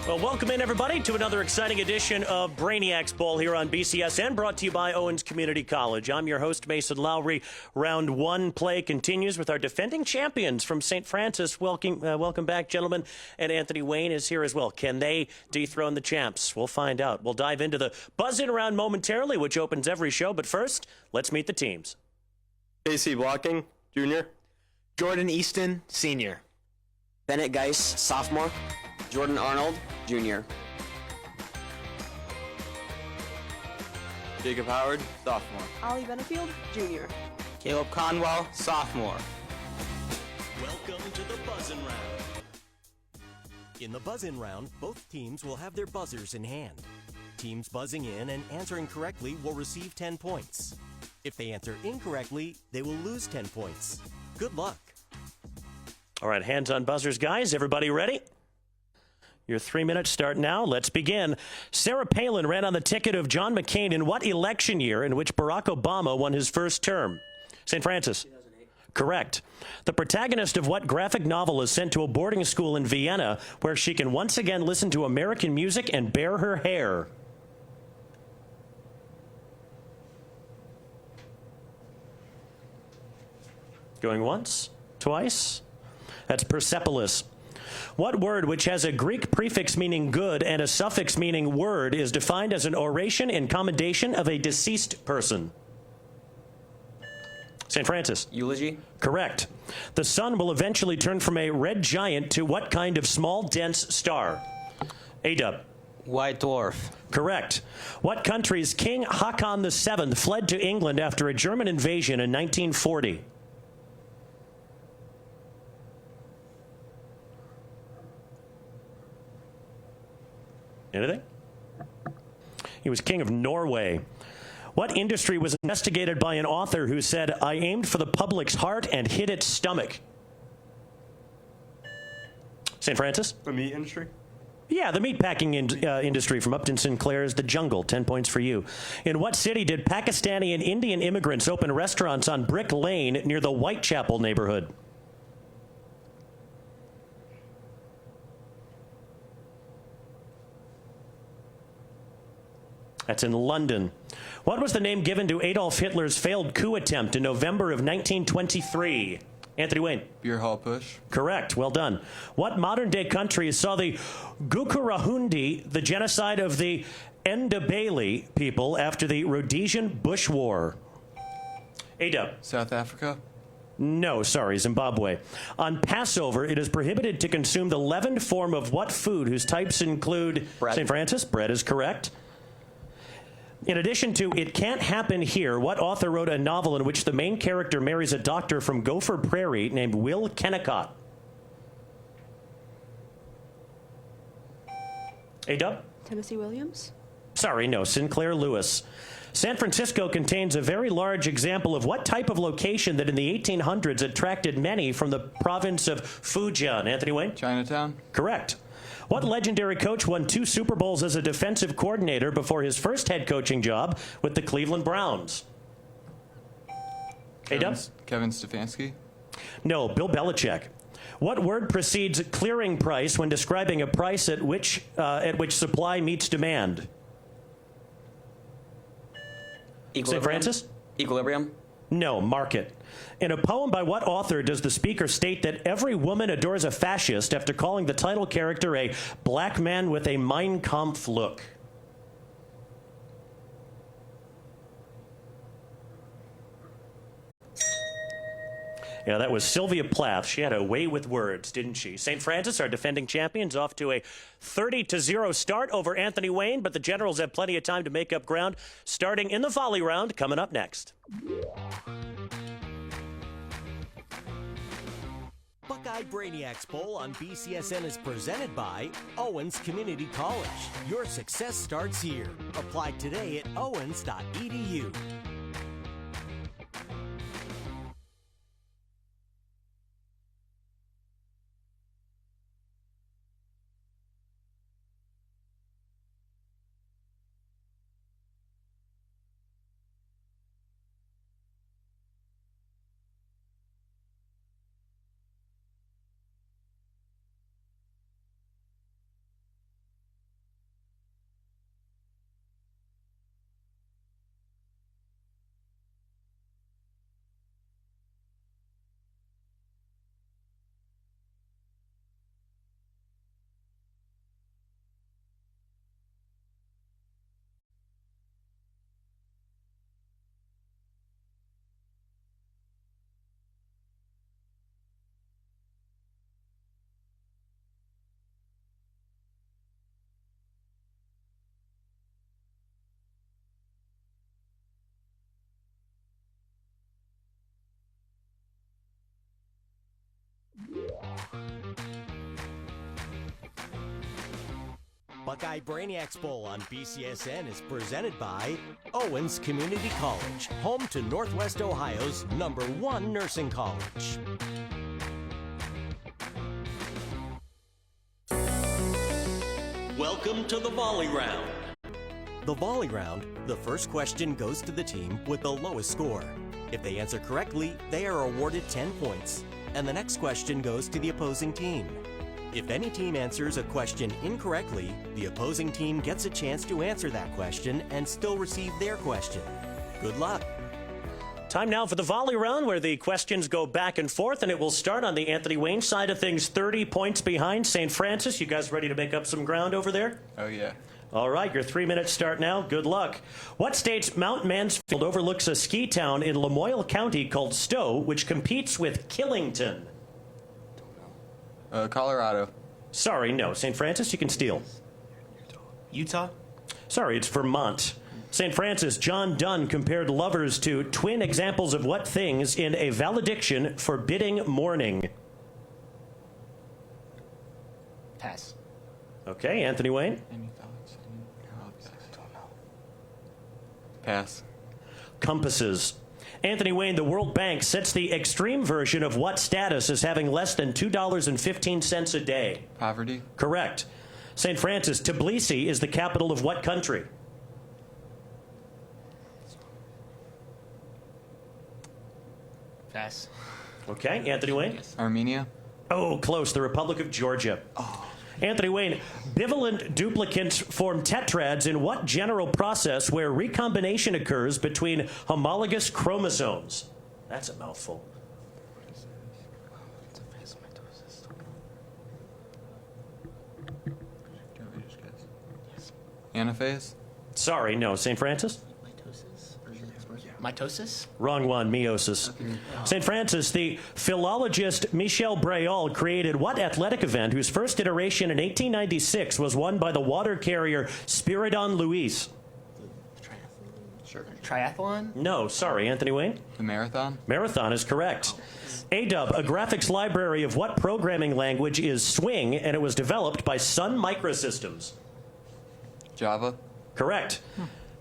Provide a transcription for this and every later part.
Well, welcome in, everybody, to another exciting edition of Brainiacs Bowl here on BCSN, brought to you by Owens Community College. I'm your host, Mason Lowry. Round one play continues with our defending champions from St. Francis. Welcome back, gentlemen. And Anthony Wayne is here as well. Can they dethrone the champs? We'll find out. We'll dive into the buzz-in round momentarily, which opens every show. But first, let's meet the teams. Casey Blocking, Jr. Jordan Easton, Senior. Bennett Geis, Sophomore. Jordan Arnold, Junior. Jacob Howard, Sophomore. Ollie Benefield, Junior. Caleb Conwell, Sophomore. Welcome to the buzz-in round. In the buzz-in round, both teams will have their buzzers in hand. Teams buzzing in and answering correctly will receive 10 points. If they answer incorrectly, they will lose 10 points. Good luck. All right, hands on buzzers, guys. Everybody ready? Your 3 minutes start now. Let's begin. Sarah Palin ran on the ticket of John McCain in what election year in which Barack Obama won his first term? St. Francis. 2008. Correct. The protagonist of what graphic novel is sent to a boarding school in Vienna where she can once again listen to American music and bare her hair? Going once? Twice? That's Persepolis. What word, which has a Greek prefix meaning good and a suffix meaning word, is defined as an oration in commendation of a deceased person? St. Francis. Eulogy. Correct. The sun will eventually turn from a red giant to what kind of small, dense star? A-Dub. White Dwarf. Correct. What country's King Haakon VII fled to England after a German invasion in 1940? Anything? He was king of Norway. What industry was investigated by an author who said, "I aimed for the public's heart and hit its stomach"? St. Francis? The meat industry. Yeah, the meatpacking industry from Upton Sinclair's The Jungle. 10 points for you. In what city did Pakistani and Indian immigrants open restaurants on Brick Lane near the Whitechapel neighborhood? That's in London. What was the name given to Adolf Hitler's failed coup attempt in November of 1923? Anthony Wayne. Beer Hall Push. Correct. Well done. What modern-day country saw the Gukurahundi, the genocide of the Ndebele people after the Rhodesian Bush War? A-Dub. South Africa. No, sorry, Zimbabwe. On Passover, it is prohibited to consume the leavened form of what food whose types include... Bread. St. Francis? Bread is correct. In addition to It Can't Happen Here, what author wrote a novel in which the main character marries a doctor from Gopher Prairie named Will Kennicott? A-Dub? Tennessee Williams. Sorry, no, Sinclair Lewis. San Francisco contains a very large example of what type of location that in the 1800s attracted many from the province of Fujian? Anthony Wayne? Chinatown. Correct. What legendary coach won 2 Super Bowls as a defensive coordinator before his first head coaching job with the Cleveland Browns? A-Dub? Kevin Stefanski. No, Bill Belichick. What word precedes clearing price when describing a price at which supply meets demand? St. Francis? Equilibrium. No, market. In a poem by what author does the speaker state that every woman adores a fascist after calling the title character a black man with a Mein Kampf look? Yeah, that was Sylvia Plath. She had a way with words, didn't she? St. Francis, our defending champions, off to a 30-0 start over Anthony Wayne, but the Generals have plenty of time to make up ground, starting in the volley round, coming up next. Buckeye Brainiacs Bowl on BCSN is presented by Owens Community College. Your success starts here. Apply today at owens.edu. Buckeye Brainiacs Bowl on BCSN is presented by Owens Community College, home to Northwest Ohio's #1 nursing college. Welcome to the volley round. The volley round, the first question goes to the team with the lowest score. If they answer correctly, they are awarded 10 points, and the next question goes to the opposing team. If any team answers a question incorrectly, the opposing team gets a chance to answer that question and still receive their question. Good luck. Time now for the volley round, where the questions go back and forth, and it will start on the Anthony Wayne side of things, 30 points behind St. Francis. You guys ready to make up some ground over there? Oh, yeah. All right, your 3 minutes start now. Good luck. What state's Mount Mansfield overlooks a ski town in Lamoille County called Stowe, which competes with Killington? Colorado. Sorry, no. St. Francis, you can steal. Utah? Sorry, it's Vermont. St. Francis, John Donne compared lovers to twin examples of what things in a valediction forbidding mourning? Pass. Okay, Anthony Wayne. Any thoughts? Pass. Compasses. Anthony Wayne, the World Bank sets the extreme version of what status as having less than $2.15 a day? Poverty. Correct. St. Francis, Tbilisi is the capital of what country? Pass. Okay, Anthony Wayne. Armenia. Oh, close. The Republic of Georgia. Anthony Wayne, bivalent duplicates form tetrads in what general process where recombination occurs between homologous chromosomes? That's a mouthful. Anaphase. Sorry, no. St. Francis? Mitosis? Wrong one, meiosis. St. Francis, the philologist Michel Brayol created what athletic event whose first iteration in 1896 was won by the water carrier Spiridon Luis? Triathlon? No, sorry, Anthony Wayne. The marathon. Marathon is correct. ADUB, a graphics library of what programming language is Swing, and it was developed by Sun Microsystems? Java. Correct.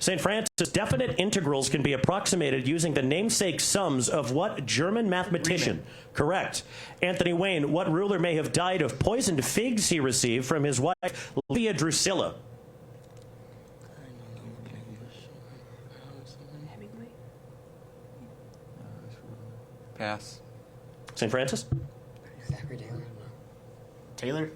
St. Francis, definite integrals can be approximated using the namesake sums of what German mathematician? Correct. Anthony Wayne, what ruler may have died of poisoned figs he received from his wife, Livia Drusilla? Pass. St. Francis? Taylor?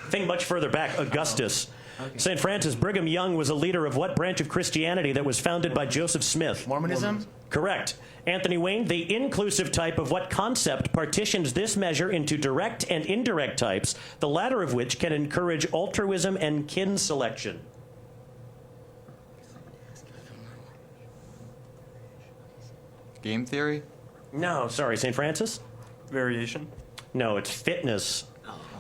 Think much further back, Augustus. St. Francis, Brigham Young was a leader of what branch of Christianity that was founded by Joseph Smith? Mormonism? Correct. Anthony Wayne, the inclusive type of what concept partitions this measure into direct and indirect types, the latter of which can encourage altruism and kin selection? Game theory. No, sorry, St. Francis? Variation. No, it's fitness.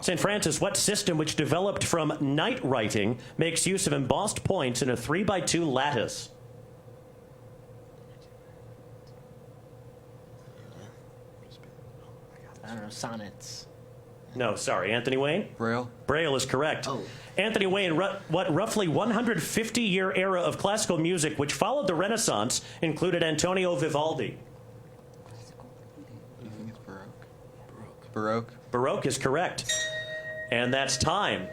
St. Francis, what system which developed from night writing makes use of embossed points in a 3x2 lattice? I don't know, sonnets. No, sorry, Anthony Wayne? Braille. Braille is correct. Anthony Wayne, what roughly 150-year era of classical music which followed the Renaissance included Antonio Vivaldi? You think it's Baroque? Baroque. Baroque is correct. And that's time.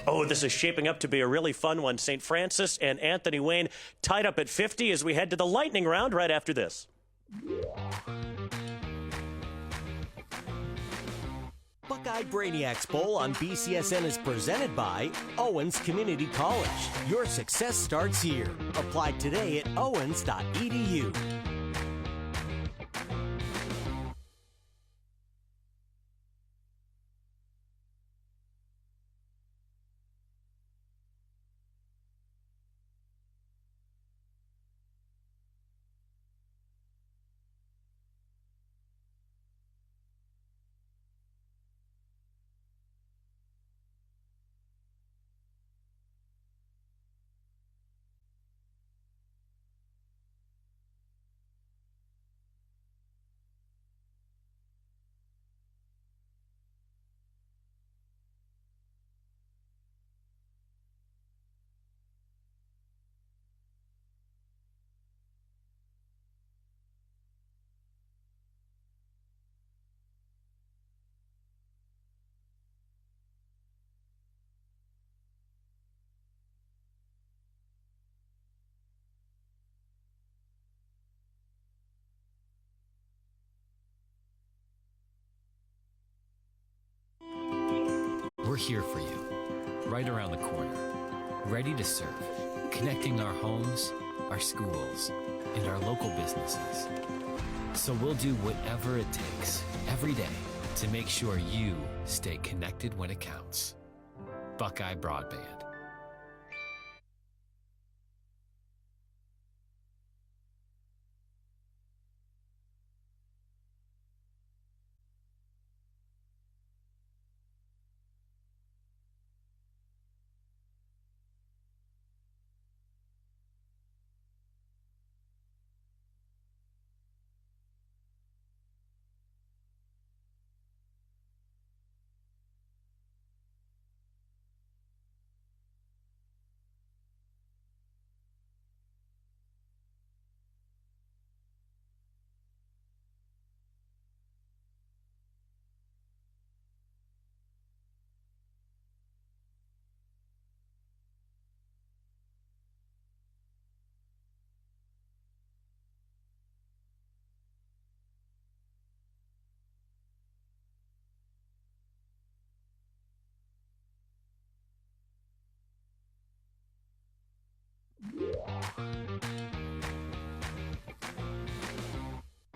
Oh, this is shaping up to be a really fun one. St. Francis and Anthony Wayne tied up at 50 as we head to the lightning round right after this. Buckeye Brainiacs Bowl on BCSN is presented by Owens Community College. Your success starts here. Apply today at owens.edu. here for you, right around the corner, ready to serve, connecting our homes, our schools, and our local businesses. So we'll do whatever it takes every day to make sure you stay connected when it counts. Buckeye Broadband.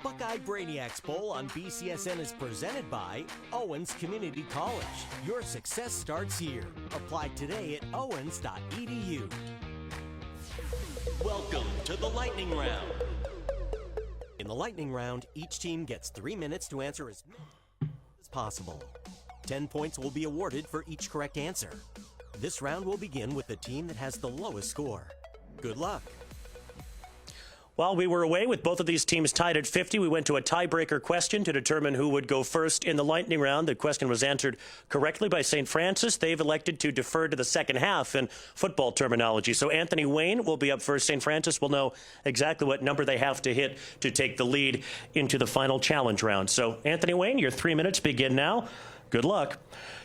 Buckeye Brainiacs Bowl on BCSN is presented by Owens Community College. Your success starts here. Apply today at owens.edu. Welcome to the lightning round. In the lightning round, each team gets 3 minutes to answer as many as possible. 10 points will be awarded for each correct answer. This round will begin with the team that has the lowest score. Good luck. While we were away with both of these teams tied at 50, we went to a tiebreaker question to determine who would go first in the lightning round. The question was answered correctly by St. Francis. They've elected to defer to the second half in football terminology. So Anthony Wayne will be up first. St. Francis will know exactly what number they have to hit to take the lead into the final challenge round. So Anthony Wayne, your 3 minutes begin now. Good luck.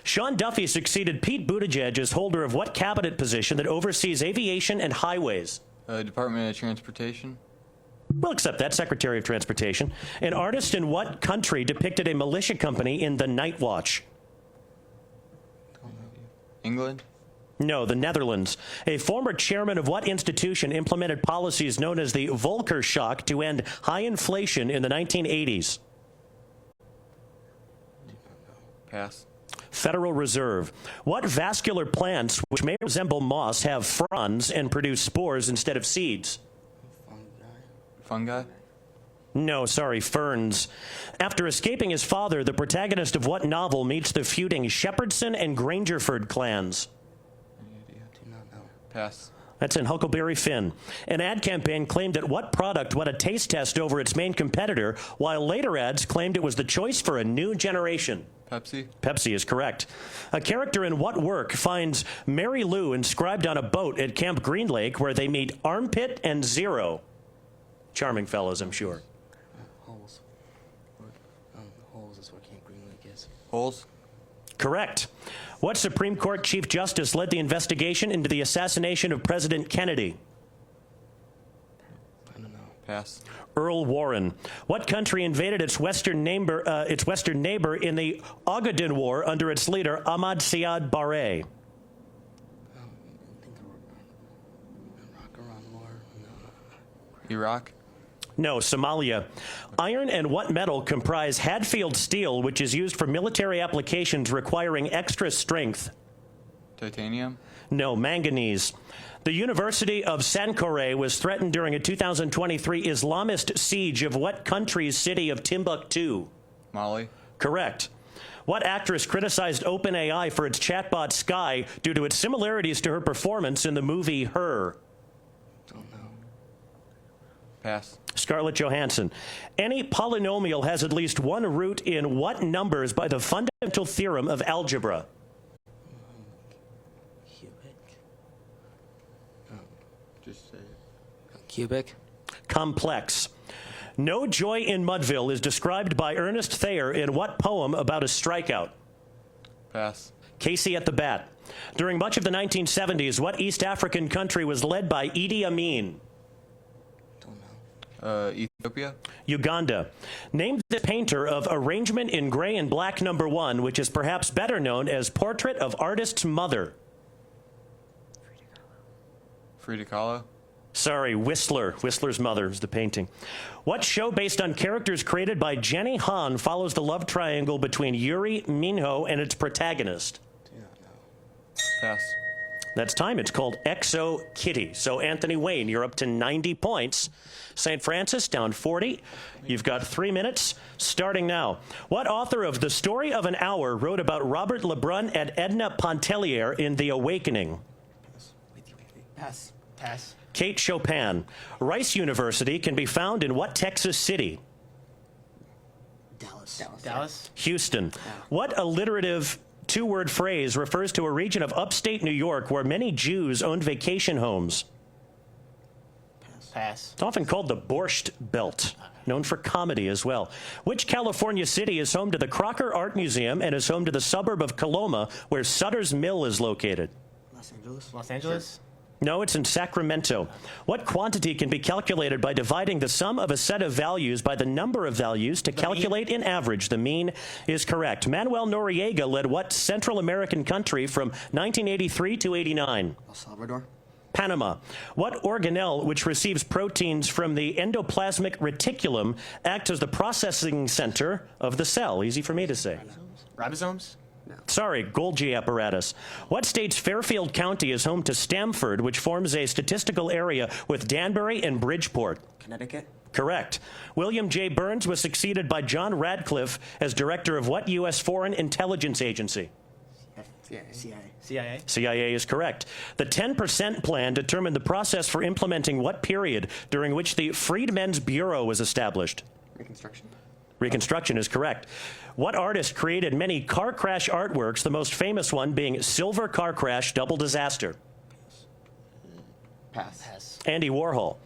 Sean Duffy succeeded Pete Buttigieg as holder of what cabinet position that oversees aviation and highways? Department of Transportation. We'll accept that, Secretary of Transportation. An artist in what country depicted a militia company in The Night Watch? England. No, the Netherlands. A former chairman of what institution implemented policies known as the Volcker shock to end high inflation in the 1980s? Pass. Federal Reserve. What vascular plants, which may resemble moss, have fronds and produce spores instead of seeds? Fungi. No, sorry, ferns. After escaping his father, the protagonist of what novel meets the feuding Shepherdson and Grangerford clans? Pass. That's in Huckleberry Finn. An ad campaign claimed that what product won a taste test over its main competitor, while later ads claimed it was the choice for a new generation? Pepsi. Pepsi is correct. A character in what work finds Mary Lou inscribed on a boat at Camp Green Lake where they meet Armpit and Zero? Charming fellows, I'm sure. Holes. Holes is where Camp Green Lake is. Holes. Correct. What Supreme Court Chief Justice led the investigation into the assassination of President Kennedy? I don't know. Pass. Earl Warren. What country invaded its western neighbor in the Ogaden War under its leader Ahmad Siad Barre? I think Iraq-Iran war. No. Iraq. No, Somalia. Iron and what metal comprise Hadfield steel, which is used for military applications requiring extra strength? Titanium. No, manganese. The University of Sankore was threatened during a 2023 Islamist siege of what country's city of Timbuktu? Mali. Correct. What actress criticized OpenAI for its chatbot Sky due to its similarities to her performance in the movie Her? Don't know. Pass. Scarlett Johansson. Any polynomial has at least one root in what numbers by the fundamental theorem of algebra? Cubic. Just say it. Cubic. Complex. No Joy in Mudville is described by Ernest Thayer in what poem about a strikeout? Pass. Casey at the Bat. During much of the 1970s, what East African country was led by Idi Amin? Don't know. Ethiopia. Uganda. Name the painter of Arrangement in Gray and Black No. 1, which is perhaps better known as Portrait of Artist's Mother. Frida Kahlo. Sorry, Whistler. Whistler's Mother is the painting. What show based on characters created by Jenny Han follows the love triangle between Yuri, Minho, and its protagonist? Pass. That's time. It's called Exo Kitty. So, Anthony Wayne, you're up to 90 points. St. Francis down 40. You've got 3 minutes, starting now. What author of The Story of an Hour wrote about Robert Lebrun and Edna Pontellier in The Awakening? Pass. Pass. Kate Chopin. Rice University can be found in what Texas city? Dallas. Dallas. Houston. What alliterative two-word phrase refers to a region of upstate New York where many Jews owned vacation homes? Pass. It's often called the Borscht Belt, known for comedy as well. Which California city is home to the Crocker Art Museum and is home to the suburb of Coloma, where Sutter's Mill is located? Los Angeles. Los Angeles. No, it's in Sacramento. What quantity can be calculated by dividing the sum of a set of values by the number of values to calculate an average? The mean is correct. Manuel Noriega led what Central American country from 1983 to 89? El Salvador. Panama. What organelle, which receives proteins from the endoplasmic reticulum, acts as the processing center of the cell? Easy for me to say. Ribosomes. Sorry, Golgi apparatus. What state's Fairfield County is home to Stamford, which forms a statistical area with Danbury and Bridgeport? Connecticut. Correct. William J. Burns was succeeded by John Radcliffe as director of what U.S. foreign intelligence agency? CIA. CIA is correct. The 10% plan determined the process for implementing what period during which the Freedmen's Bureau was established? Reconstruction. Reconstruction is correct. What artist created many car crash artworks, the most famous one being Silver Car Crash Double Disaster? Pass. Andy Warhol.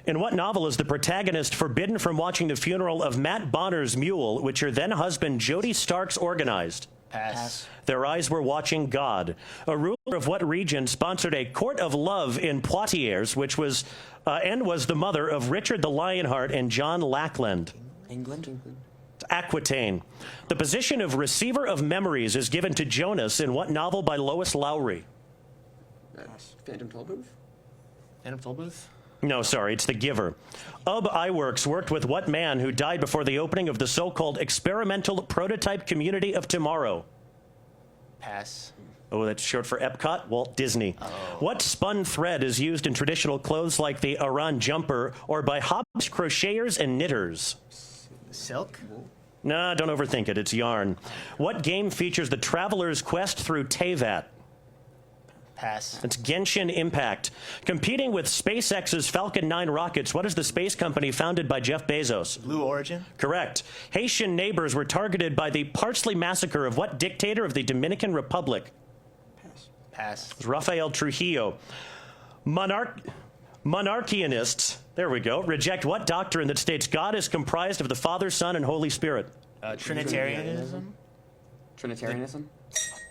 In what novel is the protagonist forbidden from watching the funeral of Matt Bonner's mule, which her then husband Jody Starks organized? Pass. Their eyes were watching God. A ruler of what region sponsored a court of love in Poitiers, which was and was the mother of Richard the Lionheart and John Lackland? England. Aquitaine. The position of receiver of memories is given to Jonas in what novel by Lois Lowry? Phantom Tollbooth. Phantom Tollbooth. No, sorry, it's The Giver. Iwerks worked with what man who died before the opening of the so-called experimental prototype community of tomorrow? Pass. Oh, that's short for Epcot? Walt Disney. What spun thread is used in traditional clothes like the Aran jumper or by Hobbs crocheters and knitters? Silk. Nah, don't overthink it. It's yarn. What game features the traveler's quest through Teyvat? Pass. It's Genshin Impact. Competing with SpaceX's Falcon 9 rockets, what is the space company founded by Jeff Bezos? Blue Origin. Correct. Haitian neighbors were targeted by the Parsley Massacre of what dictator of the Dominican Republic? Pass. It's Rafael Trujillo. Monarchianists, there we go, reject what doctrine that states God is comprised of the Father, Son, and Holy Spirit? Trinitarianism. Trinitarianism.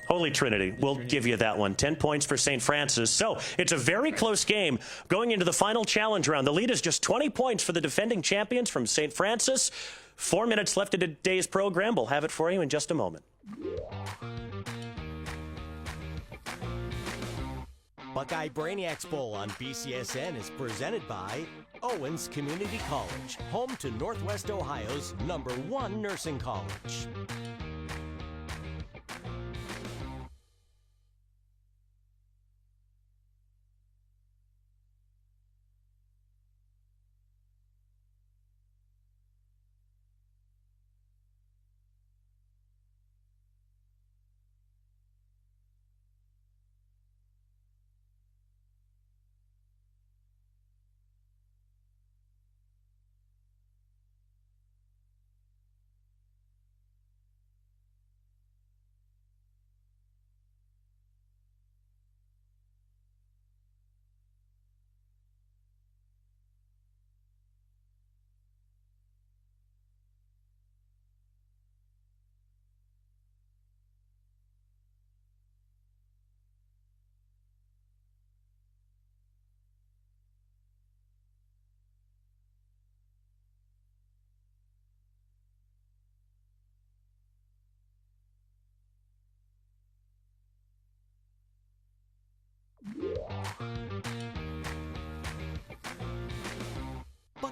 Holy Trinity. We'll give you that one. 10 points for St. Francis. So it's a very close game going into the final challenge round. The lead is just 20 points for the defending champions from St. Francis. 4 minutes left in today's program. We'll have it for you in just a moment. Buckeye Brainiacs Bowl on BCSN is presented by Owens Community College, home to Northwest Ohio's #1 nursing college.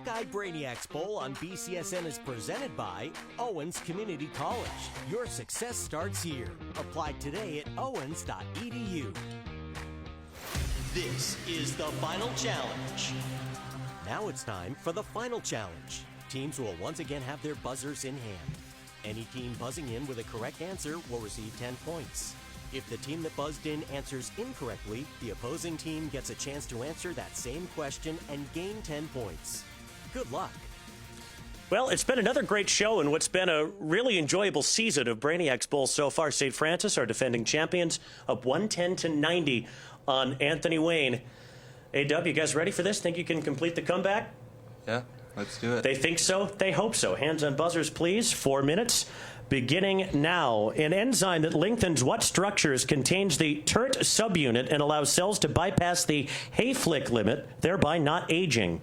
Hawkeye Brainiacs Bowl on BCSN is presented by Owens Community College. Your success starts here. Apply today at owens.edu. This is the final challenge. Now it's time for the final challenge. Teams will once again have their buzzers in hand. Any team buzzing in with a correct answer will receive 10 points. If the team that buzzed in answers incorrectly, the opposing team gets a chance to answer that same question and gain 10 points. Good luck. Well, it's been another great show and what's been a really enjoyable season of Brainiacs Bowl so far. St. Francis, our defending champions, up 110-90 on Anthony Wayne. A-Dub, you guys ready for this? Think you can complete the comeback? Yeah, let's do it. They think so. They hope so. Hands on buzzers, please. 4 minutes. Beginning now. An enzyme that lengthens what structures contains the TERT subunit and allows cells to bypass the Hayflick limit, thereby not aging.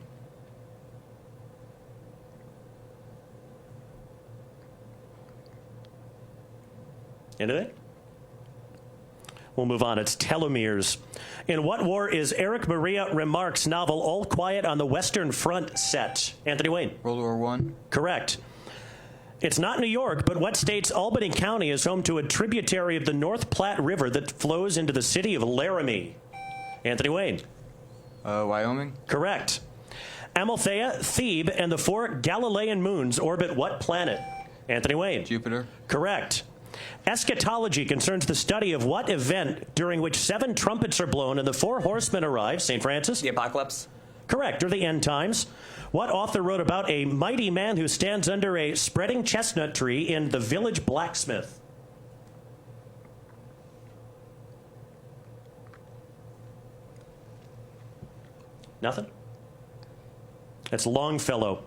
Anything? We'll move on. It's telomeres. In what war is Eric Maria Remarque's novel All Quiet on the Western Front set? Anthony Wayne. World War I. Correct. It's not New York, but what state's Albany County is home to a tributary of the North Platte River that flows into the city of Laramie? Anthony Wayne. Wyoming. Correct. Amalthea, Thebe, and the 4 Galilean moons orbit what planet? Anthony Wayne. Jupiter. Correct. Eschatology concerns the study of what event during which 7 trumpets are blown and the 4 horsemen arrive? St. Francis. The apocalypse. Correct, or the end times. What author wrote about a mighty man who stands under a spreading chestnut tree in The Village Blacksmith? Nothing? That's Longfellow.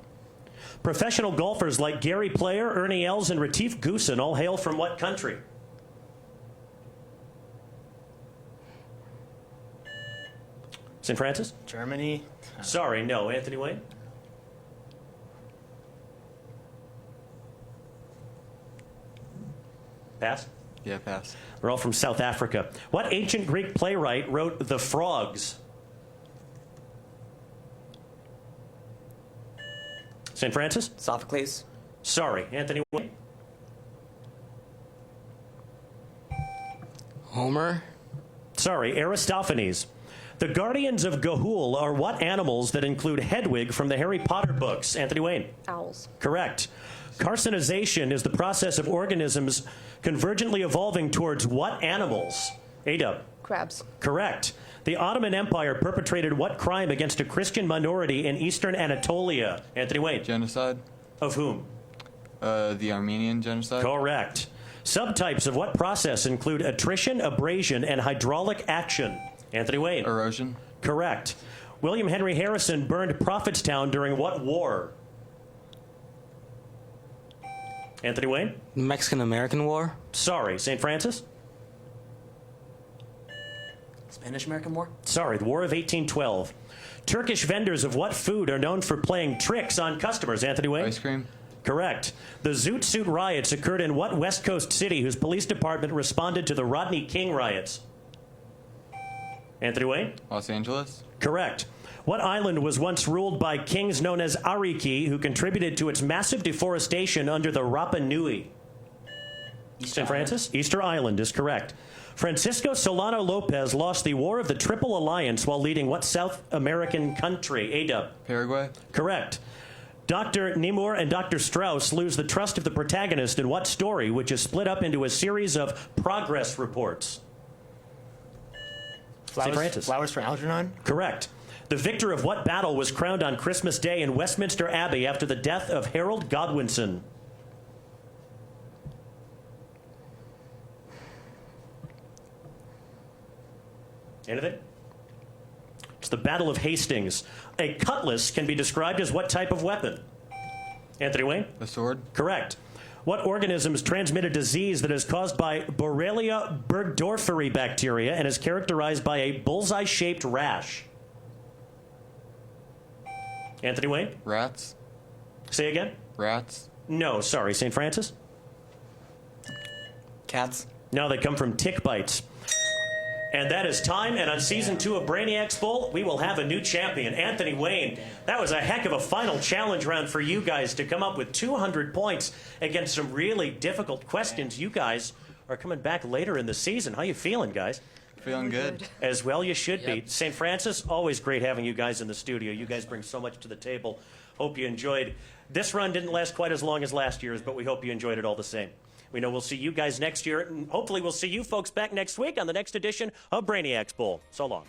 Professional golfers like Gary Player, Ernie Els, and Retief Goosen all hail from what country? St. Francis? Germany. Sorry, no. Anthony Wayne? Pass? Yeah, pass. They're all from South Africa. What ancient Greek playwright wrote The Frogs? St. Francis? Sophocles. Sorry, Anthony Wayne? Homer. Sorry, Aristophanes. The guardians of Ga'Hoole are what animals that include Hedwig from the Harry Potter books? Anthony Wayne? Owls. Correct. Carcinization is the process of organisms convergently evolving towards what animals? A-Dub. Crabs. Correct. The Ottoman Empire perpetrated what crime against a Christian minority in eastern Anatolia? Anthony Wayne. Genocide. Of whom? The Armenian genocide. Correct. Subtypes of what process include attrition, abrasion, and hydraulic action? Anthony Wayne. Erosion. Correct. William Henry Harrison burned Prophetstown during what war? Anthony Wayne. The Mexican-American War. Sorry, St. Francis? Spanish-American War. Sorry, the War of 1812. Turkish vendors of what food are known for playing tricks on customers? Anthony Wayne? Ice cream. Correct. The Zoot Suit riots occurred in what West Coast city whose police department responded to the Rodney King riots? Anthony Wayne? Los Angeles. Correct. What island was once ruled by kings known as Ariki who contributed to its massive deforestation under the Rapa Nui? St. Francis? Easter Island is correct. Francisco Solano Lopez lost the War of the Triple Alliance while leading what South American country? A-Dub. Paraguay. Correct. Dr. Nemur and Dr. Strauss lose the trust of the protagonist in what story, which is split up into a series of progress reports? St. Francis. Flowers for Algernon. Correct. The victor of what battle was crowned on Christmas Day in Westminster Abbey after the death of Harold Godwinson? Anything? It's the Battle of Hastings. A cutlass can be described as what type of weapon? Anthony Wayne? A sword. Correct. What organisms transmit a disease that is caused by Borrelia burgdorferi bacteria and is characterized by a bullseye-shaped rash? Anthony Wayne? Rats. Say again? Rats. No, sorry. St. Francis? Cats. No, they come from tick bites. And that is time, and on Season 2 of Brainiacs Bowl, we will have a new champion, Anthony Wayne. That was a heck of a final challenge round for you guys to come up with 200 points against some really difficult questions. You guys are coming back later in the season. How you feeling, guys? Feeling good. As well you should be. St. Francis, always great having you guys in the studio. You guys bring so much to the table. Hope you enjoyed. This run didn't last quite as long as last year's, but we hope you enjoyed it all the same. We know we'll see you guys next year, and hopefully we'll see you folks back next week on the next edition of Brainiacs Bowl. So long.